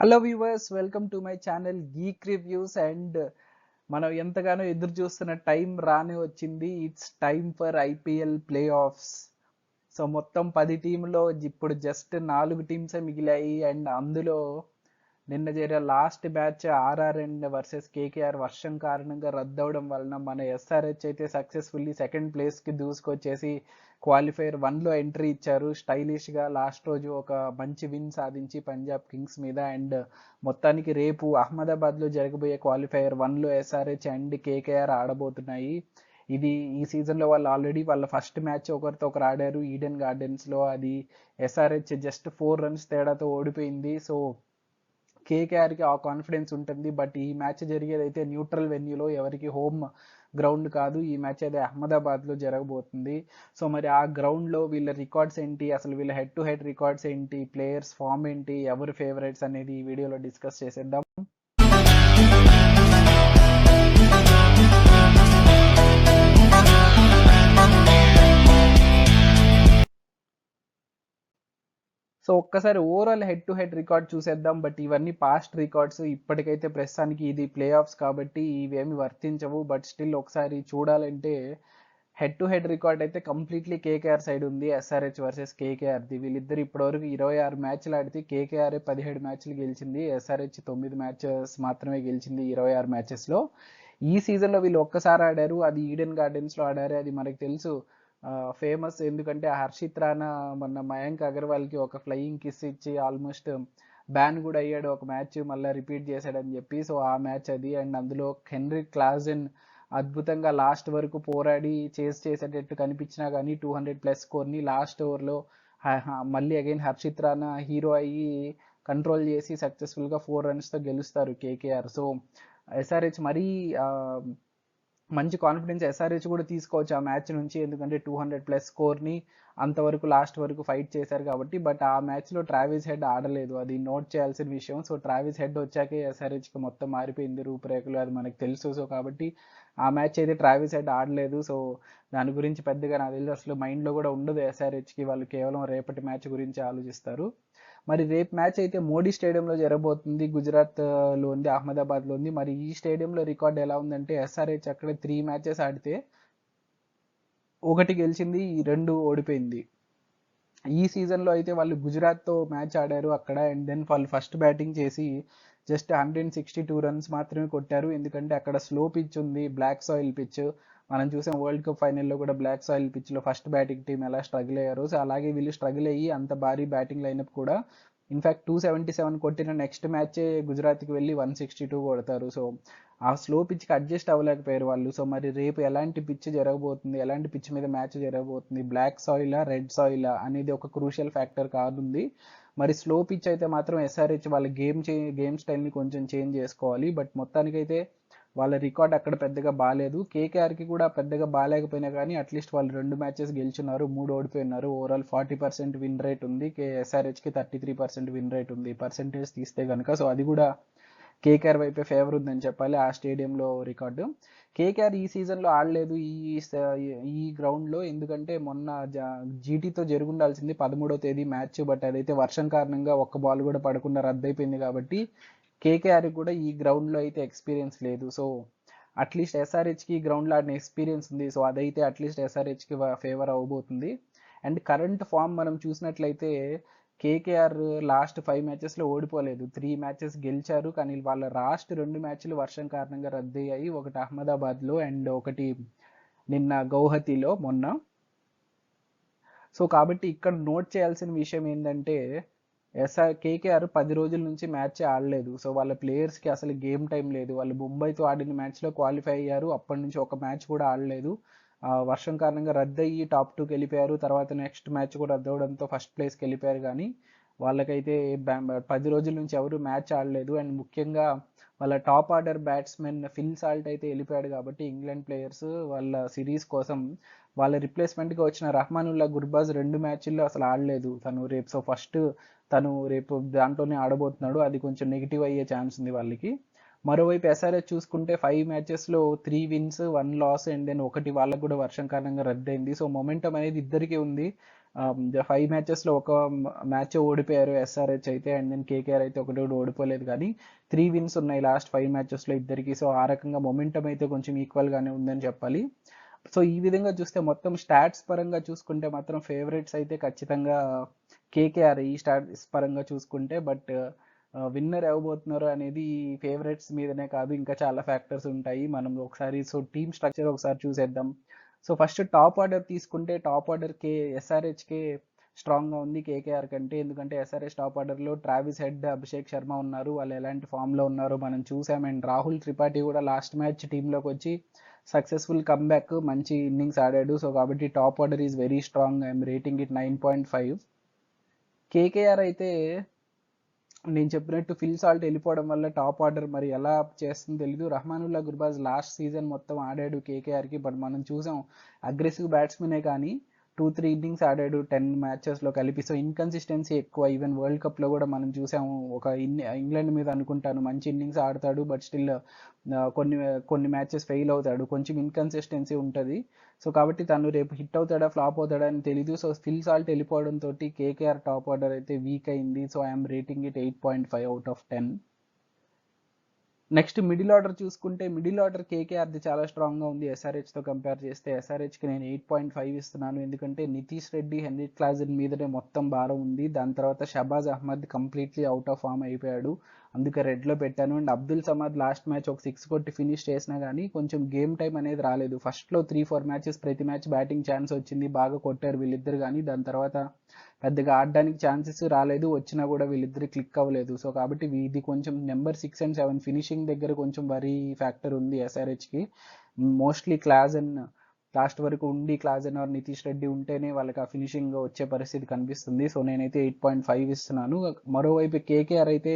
Hello viewers, welcome to my channel geek reviews. And మనం ఎంతగానో ఎదురు చూస్తున్న టైం రాని వచ్చింది. It's time for IPL play offs. So మొత్తం 10 టీంలో ఇప్పుడు జస్ట్ 4 టీమ్సే మిగిలాయి. అండ్ అందులో నిన్న జరిగిన last match RR and versus KKR వర్షం కారణంగా రద్దవడం వలన మన ఎస్ఆర్హెచ్ అయితే సక్సెస్ఫుల్లీ సెకండ్ ప్లేస్కి దూసుకొచ్చేసి క్వాలిఫైర్ 1లో ఎంట్రీ ఇచ్చారు. స్టైలిష్గా లాస్ట్ రోజు ఒక మంచి విన్ సాధించి పంజాబ్ కింగ్స్ మీద. అండ్ మొత్తానికి రేపు అహ్మదాబాద్లో జరగబోయే క్వాలిఫైర్ 1లో ఎస్ఆర్హెచ్ అండ్ కేకేఆర్ ఆడబోతున్నాయి. ఇది ఈ సీజన్లో వాళ్ళు ఆల్రెడీ వాళ్ళ ఫస్ట్ మ్యాచ్ ఒకరితో ఒకరు ఆడారు ఈడెన్ గార్డెన్స్లో. అది ఎస్ఆర్హెచ్ జస్ట్ 4 రన్స్ తేడాతో ఓడిపోయింది. సో కేకేఆర్కి ఆ కాన్ఫిడెన్స్ ఉంటుంది. బట్ ఈ మ్యాచ్ జరిగేది అయితే న్యూట్రల్ వెన్యూలో, ఎవరికి హోమ్ గ్రౌండ్ కాదు. ఈ మ్యాచ్ అయితే అహ్మదాబాద్లో జరగబోతుంది. సో మరి ఆ గ్రౌండ్లో వీళ్ళ రికార్డ్స్ ఏంటి, అసలు వీళ్ళ హెడ్ టు హెడ్ రికార్డ్స్ ఏంటి, ప్లేయర్స్ ఫామ్ ఏంటి, ఎవరు ఫేవరెట్స్ అనేది ఈ వీడియోలో డిస్కస్ చేసేద్దాం. సో ఒక్కసారి overall head to head record చూసేద్దాం. బట్ ఇవన్నీ పాస్ట్ రికార్డ్స్. ఇప్పటికైతే ప్రస్తుతానికి ఇది ప్లే ఆఫ్స్ కాబట్టి ఇవేమి వర్తించవు. బట్ స్టిల్ ఒకసారి చూడాలంటే హెడ్ టు హెడ్ రికార్డ్ అయితే కంప్లీట్లీ కేకేఆర్ సైడ్ ఉంది. ఎస్ఆర్హెచ్ వర్సెస్ కేకేఆర్ది. వీళ్ళిద్దరు ఇప్పటివరకు 26 మ్యాచ్లు ఆడితే కేకేఆర్ 17 మ్యాచ్లు గెలిచింది. ఎస్ఆర్హెచ్ 9 మ్యాచెస్ మాత్రమే గెలిచింది 26 మ్యాచెస్లో. ఈ సీజన్లో వీళ్ళు ఒక్కసారి ఆడారు, అది ఈడెన్ గార్డెన్స్లో ఆడారు. అది మనకు తెలుసు, ఫేమస్. ఎందుకంటే హర్షిత్ రాణా మొన్న మయాంక్ అగర్వాల్కి ఒక ఫ్లయింగ్ కిస్ ఇచ్చి ఆల్మోస్ట్ బ్యాన్ కూడా అయ్యాడు ఒక మ్యాచ్, మళ్ళీ రిపీట్ చేశాడని చెప్పి. సో ఆ మ్యాచ్ అది. అండ్ అందులో హెన్రిక్ క్లాసెన్ అద్భుతంగా లాస్ట్ వరకు పోరాడి చేసేటట్టు కనిపించినా కానీ 200+ స్కోర్ని లాస్ట్ ఓవర్లో మళ్ళీ అగైన్ హర్షిత్ రాణా హీరో అయ్యి కంట్రోల్ చేసి సక్సెస్ఫుల్గా 4 రన్స్తో గెలుస్తారు కేకేఆర్. సో ఎస్ఆర్హెచ్ మరీ మంచి కాన్ఫిడెన్స్ ఎస్ఆర్హెచ్ కూడా తీసుకోవచ్చు ఆ మ్యాచ్ నుంచి. ఎందుకంటే 200+ స్కోర్ని అంతవరకు లాస్ట్ వరకు ఫైట్ చేశారు కాబట్టి. బట్ ఆ మ్యాచ్లో ట్రావిస్ హెడ్ ఆడలేదు, అది నోట్ చేయాల్సిన విషయం. సో ట్రావిస్ హెడ్ వచ్చాకే ఎస్ఆర్హెచ్కి మొత్తం మారిపోయింది రూపురేఖలు, అది మనకు తెలుసు. సో కాబట్టి ఆ మ్యాచ్ అయితే ట్రావిస్ హెడ్ ఆడలేదు. సో దాని గురించి పెద్దగా నాకు తెలిసి అసలు మైండ్లో కూడా ఉండదు ఎస్ఆర్హెచ్కి. వాళ్ళు కేవలం రేపటి మ్యాచ్ గురించి ఆలోచిస్తారు. మరి రేపు మ్యాచ్ అయితే మోడీ స్టేడియంలో జరగబోతుంది. గుజరాత్లో ఉంది, అహ్మదాబాద్లో ఉంది. మరి ఈ స్టేడియంలో రికార్డ్ ఎలా ఉందంటే ఎస్ఆర్హెచ్ అక్కడ 3 మ్యాచెస్ ఆడితే 1 గెలిచింది, 2 ఓడిపోయింది. ఈ సీజన్లో అయితే వాళ్ళు గుజరాత్తో మ్యాచ్ ఆడారు అక్కడ. అండ్ దెన్ వాళ్ళు ఫస్ట్ బ్యాటింగ్ చేసి జస్ట్ 162 రన్స్ మాత్రమే కొట్టారు. ఎందుకంటే అక్కడ స్లో పిచ్ ఉంది, బ్లాక్ సాయిల్ పిచ్. మనం చూసాం వరల్డ్ కప్ ఫైనల్లో కూడా బ్లాక్ సాయిల్ పిచ్లో ఫస్ట్ బ్యాటింగ్ టీం ఎలా స్ట్రగుల్ అయ్యారో. సో అలాగే వీళ్ళు స్ట్రగుల్ అయ్యి అంత భారీ బ్యాటింగ్ లైనప్ కూడా ఇన్ఫ్యాక్ట్ 277 కొట్టిన నెక్స్ట్ మ్యాచే గుజరాత్కి వెళ్ళి 162 కొడతారు. సో ఆ స్లో పిచ్కి అడ్జస్ట్ అవ్వలేకపోయారు వాళ్ళు. సో మరి రేపు ఎలాంటి పిచ్ జరగబోతుంది, ఎలాంటి పిచ్ మీద మ్యాచ్ జరగబోతుంది, బ్లాక్ సాయిలా రెడ్ సాయిలా అనేది ఒక క్రూషియల్ ఫ్యాక్టర్ కానుంది. మరి స్లో పిచ్ అయితే మాత్రం ఎస్ఆర్హెచ్ వాళ్ళ గేమ్ స్టైల్ని కొంచెం చేంజ్ చేసుకోవాలి. బట్ మొత్తానికైతే వాళ్ళ రికార్డ్ అక్కడ పెద్దగా బాగాలేదు. కేకేఆర్కి కూడా పెద్దగా బాగాలేకపోయినా కానీ అట్లీస్ట్ వాళ్ళు 2 మ్యాచెస్ గెలిచున్నారు, 3 ఓడిపోయినారు. ఓవరాల్ 40% విన్ రేట్ ఉంది. ఎస్ఆర్హెచ్కి 33% విన్ రేట్ ఉంది పర్సెంటేజ్ తీస్తే కనుక. సో అది కూడా కేకేఆర్ వైపే ఫేవర్ ఉందని చెప్పాలి ఆ స్టేడియంలో రికార్డు. కేకేఆర్ ఈ సీజన్లో ఆడలేదు ఈ గ్రౌండ్లో. ఎందుకంటే మొన్న జీటీతో జరుగుండాల్సింది 13వ తేదీ మ్యాచ్. బట్ అదైతే వర్షం కారణంగా ఒక్క బాల్ కూడా పడకుండా రద్దయిపోయింది కాబట్టి కేకేఆర్కి కూడా ఈ గ్రౌండ్లో అయితే ఎక్స్పీరియన్స్ లేదు. సో అట్లీస్ట్ ఎస్ఆర్హెచ్కి ఈ గ్రౌండ్లో ఆడిన ఎక్స్పీరియన్స్ ఉంది. సో అదైతే అట్లీస్ట్ ఎస్ఆర్హెచ్కి ఫేవర్ అవ్వబోతుంది. అండ్ కరెంట్ ఫామ్ మనం చూసినట్లయితే కేకేఆర్ లాస్ట్ 5 మ్యాచెస్లో ఓడిపోలేదు, 3 మ్యాచెస్ గెలిచారు. కానీ వాళ్ళ లాస్ట్ 2 మ్యాచ్లు వర్షం కారణంగా రద్దయ్యాయి. ఒకటి అహ్మదాబాద్లో అండ్ ఒకటి నిన్న గౌహతిలో మొన్న. సో కాబట్టి ఇక్కడ నోట్ చేయాల్సిన విషయం ఏంటంటే కేకేఆర్ 10 రోజుల నుంచి మ్యాచ్ ఆడలేదు. సో వాళ్ళ ప్లేయర్స్కి అసలు గేమ్ టైం లేదు. వాళ్ళు ముంబైతో ఆడిన మ్యాచ్లో క్వాలిఫై అయ్యారు, అప్పటి నుంచి ఒక మ్యాచ్ కూడా ఆడలేదు. వర్షం కారణంగా రద్దయ్యి టాప్ 2కి వెళ్ళిపోయారు. తర్వాత నెక్స్ట్ మ్యాచ్ కూడా రద్దవడంతో ఫస్ట్ ప్లేస్కి వెళ్ళిపోయారు. కానీ వాళ్ళకైతే 10 రోజుల నుంచి ఎవరు మ్యాచ్ ఆడలేదు. అండ్ ముఖ్యంగా వాళ్ళ top order batsmen Phil Salt అయితే వెళ్ళిపోయాడు కాబట్టి ఇంగ్లాండ్ ప్లేయర్స్ వాళ్ళ సిరీస్ కోసం వాళ్ళ రిప్లేస్మెంట్గా వచ్చిన రహమానుల్లా గుర్బాజ్ 2 మ్యాచ్ల్లో అసలు ఆడలేదు తను రేపు. సో ఫస్ట్ తను రేపు దాంట్లోనే ఆడబోతున్నాడు, అది కొంచెం నెగిటివ్ అయ్యే ఛాన్స్ ఉంది వాళ్ళకి. మరోవైపు ఎస్ఆర్హెచ్ చూసుకుంటే 5 మ్యాచెస్లో 3 విన్స్ 1 లాస్ అండ్ దెన్ ఒకటి వాళ్ళకు కూడా వర్షం కారణంగా రద్దయింది. సో మొమెంటం అనేది ఇద్దరికీ ఉంది. 5 మ్యాచెస్లో ఒక మ్యాచ్ ఓడిపోయారు ఎస్ఆర్హెచ్ అయితే, అండ్ దెన్ కేకేఆర్ అయితే ఒకటి కూడా ఓడిపోలేదు, కానీ 3 విన్స్ ఉన్నాయి లాస్ట్ 5 మ్యాచెస్లో ఇద్దరికి. సో ఆ రకంగా మొమెంటం అయితే కొంచెం ఈక్వల్గానే ఉందని చెప్పాలి. సో ఈ విధంగా చూస్తే మొత్తం స్టాట్స్ పరంగా చూసుకుంటే మాత్రం ఫేవరెట్స్ అయితే ఖచ్చితంగా కేకేఆర్ ఈ స్టాట్స్ పరంగా చూసుకుంటే. బట్ విన్నర్ అవ్వబోతున్నారు అనేది ఫేవరెట్స్ మీదనే కాదు, ఇంకా చాలా ఫ్యాక్టర్స్ ఉంటాయి. మనం ఒకసారి టీమ్ స్ట్రక్చర్ ఒకసారి చూసేద్దాం. సో ఫస్ట్ టాప్ ఆర్డర్ తీసుకుంటే టాప్ ఆర్డర్ ఎస్ఆర్హెచ్కే స్ట్రాంగ్గా ఉంది కేకేఆర్ కంటే. ఎందుకంటే ఎస్ఆర్హెచ్ టాప్ ఆర్డర్లో ట్రావిస్ హెడ్, అభిషేక్ శర్మ ఉన్నారు. వాళ్ళు ఎలాంటి ఫామ్లో ఉన్నారో మనం చూసాం. అండ్ రాహుల్ త్రిపాఠి కూడా లాస్ట్ మ్యాచ్ టీంలోకి వచ్చి సక్సెస్ఫుల్ కమ్బ్యాక్, మంచి ఇన్నింగ్స్ ఆడాడు. సో కాబట్టి top order is very strong. I'm rating it 9.5. KKR అయితే నేను చెప్పినట్టు ఫిల్ సాల్ట్ వెళ్ళిపోవడం వల్ల టాప్ ఆర్డర్ మరి ఎలా చేస్తుందో తెలీదు. రహమానుల్లా గుర్బాజ్ లాస్ట్ సీజన్ మొత్తం ఆడాడు కేకేఆర్కి, బట్ మనం చూసాం అగ్రెసివ్ బ్యాట్స్మెనే కానీ 2-3 ఇన్నింగ్స్ ఆడాడు 10 మ్యాచెస్లో కలిపి. సో ఇన్కన్సిస్టెన్సీ ఎక్కువ. ఈవెన్ వరల్డ్ కప్లో కూడా మనం చూసాము, ఒక ఇంగ్లాండ్ మీద అనుకుంటాను మంచి ఇన్నింగ్స్ ఆడతాడు, బట్ స్టిల్ కొన్ని కొన్ని మ్యాచెస్ ఫెయిల్ అవుతాడు. కొంచెం ఇన్కన్సిస్టెన్సీ ఉంటుంది. సో కాబట్టి తను రేపు హిట్ అవుతాడా ఫ్లాప్ అవుతాడా అని తెలీదు. సో ఫిల్ సాల్ట్ వెళ్ళిపోవడంతో కేకేఆర్ టాప్ ఆర్డర్ అయితే వీక్ అయింది. So I'm rating it 8.5/10. Next middle order చూసుకుంటే మిడిల్ ఆర్డర్ కేకేఆర్ది చాలా స్ట్రాంగ్గా ఉంది ఎస్ఆర్హెచ్తో కంపేర్ చేస్తే. ఎస్ఆర్హెచ్కి నేను 8.5 ఇస్తున్నాను. ఎందుకంటే నితీష్ రెడ్డి, హెన్రిక్ క్లాసెన్ మీదనే మొత్తం భారం ఉంది. దాని తర్వాత Shahbaz Ahmed completely out of form అయిపోయాడు, అందుకే రెడ్లో పెట్టాను. And Abdul Samad last match ఒక 6 కొట్టి ఫినిష్ చేసినా కానీ కొంచెం గేమ్ టైం అనేది రాలేదు. ఫస్ట్లో 3-4 మ్యాచెస్ ప్రతి మ్యాచ్ బ్యాటింగ్ ఛాన్స్ వచ్చింది, బాగా కొట్టారు వీళ్ళిద్దరు, కానీ దాని తర్వాత పెద్దగా ఆడడానికి ఛాన్సెస్ రాలేదు, వచ్చినా కూడా వీళ్ళిద్దరు క్లిక్ అవ్వలేదు. సో కాబట్టి ఇది కొంచెం నెంబర్ 6 and 7 ఫినిషింగ్ దగ్గర కొంచెం వరీ ఫ్యాక్టర్ ఉంది ఎస్ఆర్హెచ్కి. మోస్ట్లీ క్లాసెన్ లాస్ట్ వరకు ఉండి, క్లాసెన్ ఆర్ నితీష్ రెడ్డి ఉంటేనే వాళ్ళకి ఆ ఫినిషింగ్ వచ్చే పరిస్థితి కనిపిస్తుంది. సో నేనైతే 8.5 ఇస్తున్నాను. మరోవైపు కేకేఆర్ అయితే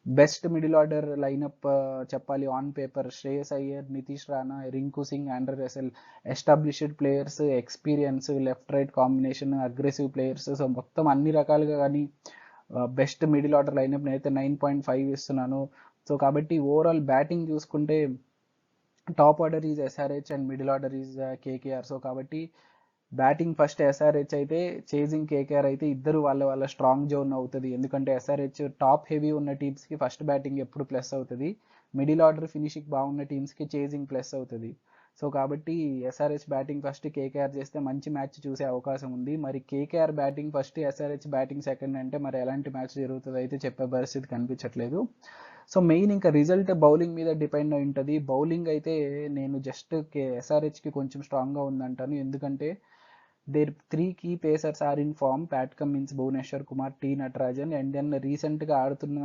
బెస్ట్ మిడిల్ ఆర్డర్ లైనప్ చెప్పాలి on paper. Shreyas Iyer, Nitish Rana, Rinku Singh, Andre Russell, established players, experience, left right combination, aggressive players. So మొత్తం అన్ని రకాలుగా కానీ బెస్ట్ మిడిల్ ఆర్డర్ లైనప్ నేనైతే 9.5 ఇస్తున్నాను. సో కాబట్టి ఓవరాల్ బ్యాటింగ్ చూసుకుంటే top order is SRH and middle order is KKR. So కాబట్టి బ్యాటింగ్ ఫస్ట్ ఎస్ఆర్హెచ్ అయితే, చేజింగ్ కేకేఆర్ అయితే ఇద్దరు వాళ్ళ స్ట్రాంగ్ జోన్ అవుతుంది. ఎందుకంటే ఎస్ఆర్హెచ్ టాప్ హెవీ ఉన్న టీమ్స్కి ఫస్ట్ బ్యాటింగ్ ఎప్పుడు ప్లస్ అవుతుంది, మిడిల్ ఆర్డర్ ఫినిషింగ్ బాగున్న టీమ్స్కి చేజింగ్ ప్లస్ అవుతుంది. సో కాబట్టి ఎస్ఆర్హెచ్ బ్యాటింగ్ ఫస్ట్, కేకేఆర్ చేస్తే మంచి మ్యాచ్ చూసే అవకాశం ఉంది. మరి KKR batting first, SRH batting second అంటే మరి ఎలాంటి మ్యాచ్ జరుగుతుంది అయితే చెప్పే పరిస్థితి కనిపించట్లేదు. సో మెయిన్ ఇంకా రిజల్ట్ బౌలింగ్ మీద డిపెండ్ అయి ఉంటుంది. బౌలింగ్ అయితే నేను జస్ట్ ఎస్ఆర్హెచ్కి కొంచెం స్ట్రాంగ్గా ఉందంటాను. ఎందుకంటే there 3 key pacers are in form: Pat Cummins, Bhuvneshwar Kumar, T Natarajan, and then రీసెంట్గా ఆడుతున్న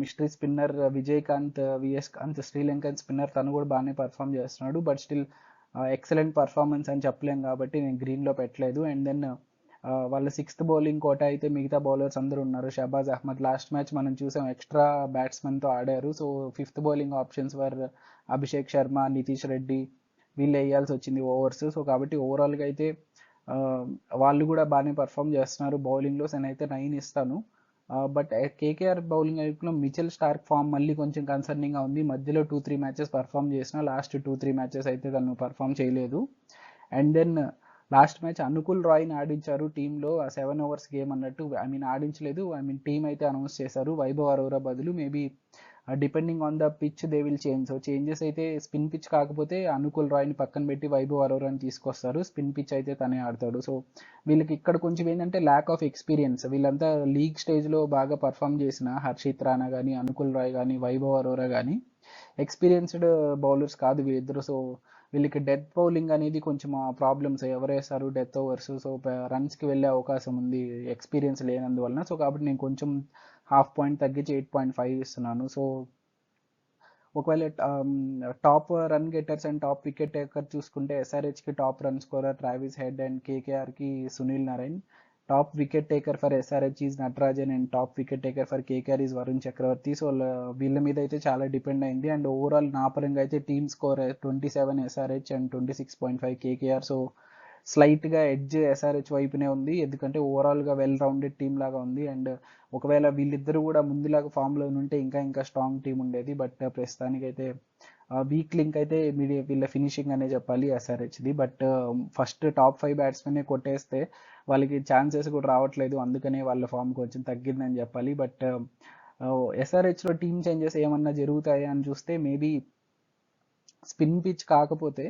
mystery spinner Vijayakanth, V S Kanth, Sri Lankan spinner, తను కూడా బాగానే పర్ఫామ్ చేస్తున్నాడు. బట్ స్టిల్ ఎక్సలెంట్ పర్ఫార్మెన్స్ అని చెప్పలేం కాబట్టి నేను గ్రీన్లో పెట్టలేదు. అండ్ దెన్ వాళ్ళ 6th బౌలింగ్ కోట అయితే మిగతా బౌలర్స్ అందరూ ఉన్నారు. షబాజ్ అహ్మద్ లాస్ట్ మ్యాచ్ మనం చూసాం ఎక్స్ట్రా బ్యాట్స్మెన్తో ఆడారు. సో 5th బౌలింగ్ ఆప్షన్స్ వర్ అభిషేక్ శర్మ, నితీష్ రెడ్డి, వీళ్ళు వేయాల్సి వచ్చింది ఓవర్స్. సో కాబట్టి ఓవరాల్గా అయితే వాళ్ళు కూడా బాగానే పర్ఫామ్ చేస్తున్నారు బౌలింగ్లో. నేనైతే 9 ఇస్తాను. బట్ కేకేఆర్ బౌలింగ్ వైపులో మిచెల్ స్టార్క్ ఫామ్ మళ్ళీ కొంచెం కన్సర్నింగ్గా ఉంది. మధ్యలో 2-3 మ్యాచెస్ పర్ఫామ్ చేసిన, లాస్ట్ 2-3 మ్యాచెస్ అయితే తను పర్ఫామ్ చేయలేదు. And then last match Anukul రాయ్ని ఆడించారు టీంలో, 7 overs గేమ్ అన్నట్టు. ఆడించలేదు, టీం అయితే అనౌన్స్ చేశారు వైభవ్ అరోరా బదులు. Maybe depending on the pitch they will change. So changes అయితే స్పిన్ పిచ్ కాకపోతే అనుకుల్ రాయ్ని పక్కన పెట్టి వైభవ్ అరోరాని తీసుకొస్తారు, స్పిన్ పిచ్ అయితే తనే ఆడతాడు. సో వీళ్ళకి ఇక్కడ కొంచెం ఏంటంటే ల్యాక్ ఆఫ్ ఎక్స్పీరియన్స్. వీళ్ళంతా లీగ్ స్టేజ్లో బాగా పర్ఫామ్ చేసిన హర్షిత్ రాణా కానీ, అనుకుల్ రాయ్ కానీ, వైభవ్ అరోరా కానీ ఎక్స్పీరియన్స్డ్ బౌలర్స్ కాదు వీళ్ళిద్దరు. సో వీళ్ళకి డెత్ బౌలింగ్ అనేది కొంచెం ప్రాబ్లమ్స్. ఎవరు వేస్తారు డెత్ ఓవర్స్, సో రన్స్కి వెళ్ళే అవకాశం ఉంది ఎక్స్పీరియన్స్ లేనందువలన. సో కాబట్టి నేను కొంచెం ½ పాయింట్ తగ్గించి 8.5 ఇస్తున్నాను. సో ఒకవేళ top run getters and top wicket taker చూసుకుంటే ఎస్ఆర్హెచ్కి top run scorer Travis Head and కేకేఆర్కి Sunil Narayan. Top wicket taker for SRH is Natarajan and top wicket taker for KKR is Varun Chakravarthy. So వీళ్ళ మీద అయితే చాలా డిపెండ్ అయింది. అండ్ ఓవరాల్ నా పరంగా అయితే team score 27 SRH and 26.5 KKR. So స్లైట్గా ఎడ్జ్ ఎస్ఆర్హెచ్ వైపునే ఉంది, ఎందుకంటే ఓవరాల్గా వెల్ రౌండెడ్ టీమ్ లాగా ఉంది. అండ్ ఒకవేళ వీళ్ళిద్దరూ కూడా ముందులాగా ఫామ్లో ఉంటే ఇంకా స్ట్రాంగ్ టీం ఉండేది. బట్ ప్రస్తుతానికైతే వీక్ లింక్ అయితే వీళ్ళ ఫినిషింగ్ అనే చెప్పాలి ఎస్ఆర్హెచ్ది. బట్ ఫస్ట్ టాప్ 5 బ్యాట్స్మెన్ కొట్టేస్తే వాళ్ళకి ఛాన్సెస్ కూడా రావట్లేదు, అందుకనే వాళ్ళ ఫామ్ కొంచెం తగ్గిందని చెప్పాలి. బట్ ఎస్ఆర్హెచ్లో టీమ్ చేంజెస్ ఏమన్నా జరుగుతాయి అని చూస్తే మేబీ స్పిన్ పిచ్ కాకపోతే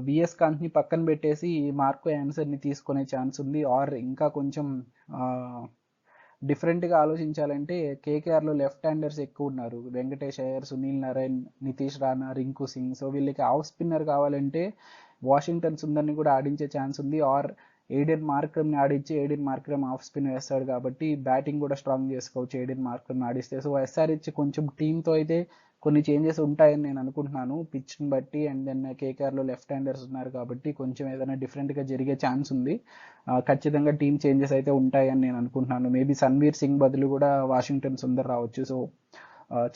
విఎస్ కాంత్ని పక్కన పెట్టేసి మార్కో యాన్సర్ని తీసుకునే ఛాన్స్ ఉంది. ఆర్ ఇంకా కొంచెం డిఫరెంట్గా ఆలోచించాలంటే కేకేఆర్లో లెఫ్ట్ హ్యాండర్స్ ఎక్కువ ఉన్నారు. వెంకటేష్ అయ్యర్, సునీల్ నారాయణ్, నితీష్ రాణా, రింకు సింగ్. సో వీళ్ళకి ఆఫ్ స్పిన్నర్ కావాలంటే వాషింగ్టన్ సుందర్ని కూడా ఆడించే ఛాన్స్ ఉంది. ఆర్ ఎయిడెన్ మార్క్రమ్ని ఆడించి ఎయిడెన్ మార్క్రమ్ ఆఫ్ స్పిన్ వేస్తాడు కాబట్టి బ్యాటింగ్ కూడా స్ట్రాంగ్ చేసుకోవచ్చు ఎయిడెన్ మార్క్రమ్ని ఆడిస్తే. సో ఎస్ఆర్హెచ్ కొంచెం టీంతో అయితే కొన్ని చేంజెస్ ఉంటాయని నేను అనుకుంటున్నాను పిచ్ని బట్టి. అండ్ దెన్ కేకేఆర్లో లెఫ్ట్ హ్యాండర్స్ ఉన్నారు కాబట్టి కొంచెం ఏదైనా డిఫరెంట్గా జరిగే ఛాన్స్ ఉంది. ఖచ్చితంగా టీమ్ చేంజెస్ అయితే ఉంటాయని నేను అనుకుంటున్నాను. మేబీ సన్వీర్ సింగ్ బదులు కూడా వాషింగ్టన్ సుందర్ రావచ్చు. సో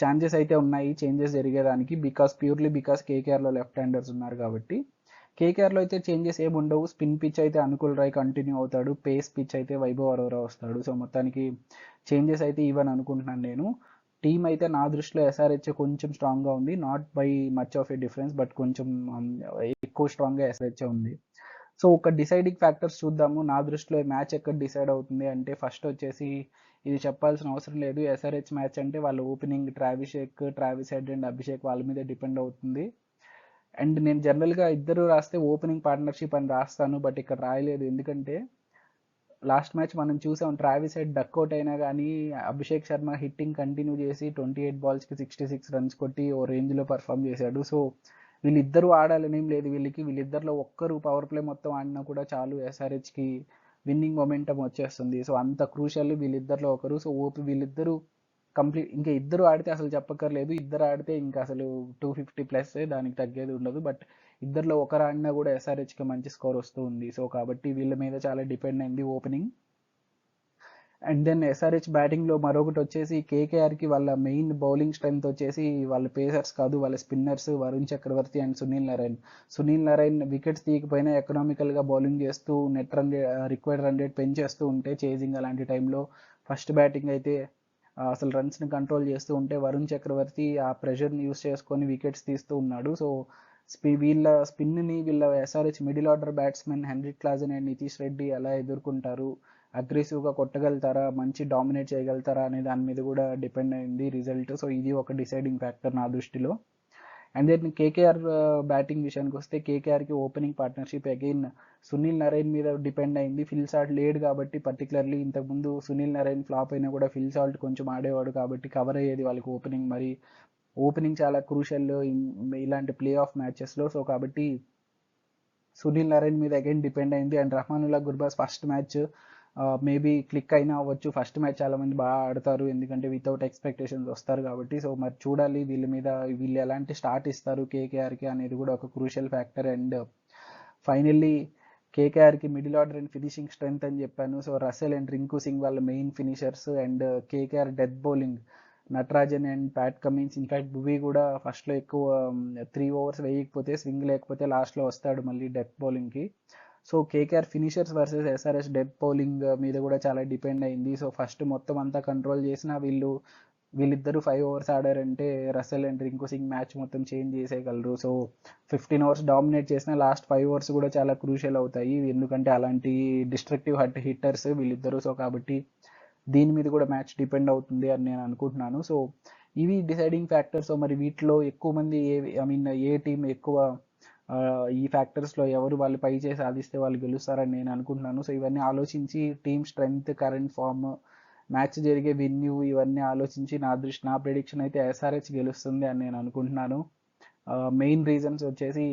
ఛాన్సెస్ అయితే ఉన్నాయి చేంజెస్ జరిగేదానికి, ప్యూర్లీ బికాస్ కేకేఆర్లో లెఫ్ట్ హ్యాండర్స్ ఉన్నారు కాబట్టి. కేకేఆర్లో అయితే చేంజెస్ ఏమి ఉండవు. స్పిన్ పిచ్ అయితే అనుకుల్ రాయ్ కంటిన్యూ అవుతాడు, పేస్ పిచ్ అయితే వైభవ్ అరోరా వస్తాడు. సో మొత్తానికి చేంజెస్ అయితే ఇవ్వని అనుకుంటున్నాను నేను. టీం అయితే నా దృష్టిలో ఎస్ఆర్హెచ్ కొంచెం స్ట్రాంగ్గా ఉంది, not by much of a difference, but కొంచెం ఎక్కువ స్ట్రాంగ్గా ఎస్ఆర్హెచ్ ఉంది. సో ఒక డిసైడింగ్ ఫ్యాక్టర్స్ చూద్దాము. నా దృష్టిలో మ్యాచ్ ఎక్కడ డిసైడ్ అవుతుంది అంటే ఫస్ట్ వచ్చేసి ఇది చెప్పాల్సిన అవసరం లేదు, ఎస్ఆర్హెచ్ మ్యాచ్ అంటే వాళ్ళ opening Travis Head and Abhishek వాళ్ళ మీద డిపెండ్ అవుతుంది. అండ్ నేను జనరల్గా ఇద్దరు రాస్తే ఓపెనింగ్ పార్ట్నర్షిప్ అని రాస్తాను, బట్ ఇక్కడ రాయలేదు. ఎందుకంటే లాస్ట్ మ్యాచ్ మనం చూసాం, ట్రావిస్ హెడ్ డక్అవుట్ అయినా కానీ అభిషేక్ శర్మ హిట్టింగ్ కంటిన్యూ చేసి 28 బాల్స్కి 66 రన్స్ కొట్టి ఓ రేంజ్లో పర్ఫామ్ చేశాడు. సో వీళ్ళిద్దరూ ఆడాలని ఏం లేదు వీళ్ళిద్దరిలో ఒక్కరు పవర్ ప్లే మొత్తం ఆడినా కూడా చాలు ఎస్ఆర్హెచ్కి విన్నింగ్ మొమెంటం వచ్చేస్తుంది. సో అంత క్రూషియల్ వీళ్ళిద్దరిలో ఒకరు. సో వీళ్ళిద్దరూ కంప్లీట్, ఇంకా ఇద్దరు ఆడితే అసలు చెప్పక్కర్లేదు, ఇద్దరు ఆడితే ఇంకా అసలు 250+, దానికి తగ్గేది ఉండదు. బట్ ఇద్దరిలో ఒకరు ఆడినా కూడా ఎస్ఆర్హెచ్కి మంచి స్కోర్ వస్తూ ఉంది. సో కాబట్టి వీళ్ళ మీద చాలా డిపెండ్ అయింది ఓపెనింగ్. అండ్ దెన్ ఎస్ఆర్హెచ్ బ్యాటింగ్లో మరొకటి వచ్చేసి కేకేఆర్కి వాళ్ళ మెయిన్ బౌలింగ్ స్ట్రెంత్ వచ్చేసి వాళ్ళ పేసర్స్ కాదు, వాళ్ళ spinners Varun Chakravarthy and Sunil Narayan wickets తీయకపోయినా ఎకనామికల్గా బౌలింగ్ చేస్తూ నెట్ రిక్వైర్డ్ రన్ రేట్ పెంచేస్తూ ఉంటే చేజింగ్ అలాంటి టైంలో ఫస్ట్ బ్యాటింగ్ అయితే అసలు రన్స్ని కంట్రోల్ చేస్తూ ఉంటే వరుణ్ చక్రవర్తి ఆ ప్రెషర్ని యూస్ చేసుకొని వికెట్స్ తీస్తూ ఉన్నాడు. సో వీళ్ళ స్పిన్ని వీళ్ళ SRH middle order batsmen Heinrich Klaasen and Nitish Reddy ఎలా ఎదుర్కొంటారు, అగ్రెసివ్గా కొట్టగలుగుతారా, మంచి డామినేట్ చేయగలుగుతారా అనే దాని మీద కూడా డిపెండ్ అయింది రిజల్ట్. సో ఇది ఒక డిసైడింగ్ ఫ్యాక్టర్ నా దృష్టిలో. అండ్ దెన్ కేకేఆర్ బ్యాటింగ్ విషయానికి వస్తే కేకేఆర్కి opening partnership again Sunil Narayan మీద డిపెండ్ అయింది. ఫిల్ సాల్ట్ లేడు కాబట్టి, పర్టికులర్లీ ఇంతకుముందు సునీల్ నారాయణ్ ఫ్లాప్ అయినా కూడా ఫిల్ సాల్ట్ కొంచెం ఆడేవాడు కాబట్టి కవర్ అయ్యేది వాళ్ళకి ఓపెనింగ్. మరి ఓపెనింగ్ చాలా క్రూషియల్ ఇలాంటి ప్లే ఆఫ్ మ్యాచెస్లో. సో కాబట్టి సునీల్ నారాయణ్ మీద అగైన్ డిపెండ్ అయింది. And Rahmanullah Gurbaz first match maybe click అయినా అవ్వచ్చు. ఫస్ట్ మ్యాచ్ చాలామంది బాగా ఆడతారు ఎందుకంటే వితౌట్ ఎక్స్పెక్టేషన్స్ వస్తారు కాబట్టి. సో మరి చూడాలి వీళ్ళు ఎలాంటి స్టార్ట్ ఇస్తారు కేకేఆర్కి అనేది కూడా ఒక క్రూషియల్ ఫ్యాక్టర్. అండ్ ఫైనల్లీ కేకేఆర్కి middle order and finishing strength అని చెప్పాను. So Russell and Rinku Singh వాళ్ళ main finishers. And KKR death bowling Natarajan and Pat Cummins. In fact Bhuvi కూడా ఫస్ట్లో ఎక్కువ 3 overs వేయకపోతే స్వింగ్ లేకపోతే లాస్ట్లో వస్తాడు మళ్ళీ డెత్ బౌలింగ్కి. So KKR finishers versus SRH death bowling మీద కూడా చాలా డిపెండ్ అయింది. సో ఫస్ట్ మొత్తం అంతా కంట్రోల్ చేసిన వీళ్ళిద్దరూ 5 overs ఆడారంటే Russell and Rinku Singh match మొత్తం చేంజ్ చేసేయగలరు. సో 15 overs డామినేట్ చేసిన లాస్ట్ 5 overs కూడా చాలా క్రూషియల్ అవుతాయి, ఎందుకంటే అలాంటి డిస్ట్రక్టివ్ హిట్టర్స్ వీళ్ళిద్దరూ. సో కాబట్టి దీని మీద కూడా మ్యాచ్ డిపెండ్ అవుతుంది అని నేను అనుకుంటున్నాను. సో ఇవి డిసైడింగ్ ఫ్యాక్టర్స్. సో మరి వీటిలో ఎక్కువ మంది ఏ టీం ఎక్కువ ఈ ఫ్యాక్టర్స్లో ఎవరు వాళ్ళు పై చేసి సాధిస్తే వాళ్ళు గెలుస్తారని నేను అనుకుంటున్నాను. సో ఇవన్నీ ఆలోచించి team strength, current form, match జరిగే వెన్యూ ఇవన్నీ ఆలోచించి నా ప్రెడిక్షన్ అయితే ఎస్ఆర్హెచ్ గెలుస్తుంది అని నేను అనుకుంటున్నాను. మెయిన్ రీజన్స్ వచ్చేసి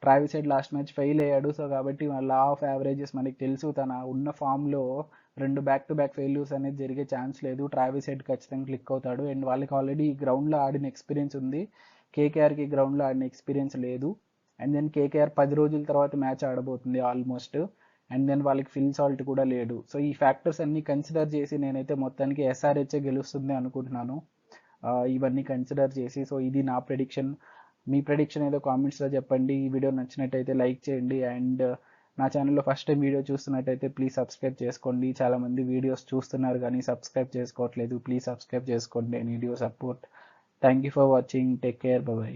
Travis head last match fail అయ్యాడు. సో కాబట్టి లా ఆఫ్ యావరేజెస్ మనకి తెలుసు, తన ఉన్న ఫామ్లో 2 back-to-back ఫెయిల్యూర్స్ అనేది జరిగే ఛాన్స్ లేదు. ట్రావిస్ హెడ్ ఖచ్చితంగా క్లిక్ అవుతాడు. అండ్ వాళ్ళకి ఆల్రెడీ గ్రౌండ్లో ఆడిన ఎక్స్పీరియన్స్ ఉంది, కేకేఆర్కి గ్రౌండ్లో ఆడిన ఎక్స్పీరియన్స్ లేదు. అండ్ దెన్ కేకేఆర్ 10 రోజుల తర్వాత మ్యాచ్ ఆడబోతుంది ఆల్మోస్ట్. అండ్ దెన్ వాళ్ళకి ఫిల్ సాల్ట్ కూడా లేడు. సో ఈ ఫ్యాక్టర్స్ అన్ని కన్సిడర్ చేసి నేనైతే మొత్తానికి ఎస్ఆర్హెచ్ గెలుస్తుంది అనుకుంటున్నాను, ఇవన్నీ కన్సిడర్ చేసి. సో ఇది నా ప్రెడిక్షన్. మీ ప్రెడిక్షన్ ఏదో కామెంట్స్లో చెప్పండి. ఈ వీడియో నచ్చినట్టయితే లైక్ చేయండి. అండ్ నా ఛానల్లో ఫస్ట్ టైం వీడియో చూస్తున్నట్టయితే ప్లీజ్ సబ్స్క్రైబ్ చేసుకోండి. చాలామంది వీడియోస్ చూస్తున్నారు కానీ సబ్స్క్రైబ్ చేసుకోవట్లేదు. ప్లీజ్ సబ్స్క్రైబ్ చేసుకోండి. I need your support. Thank you for watching. Take care. Bye.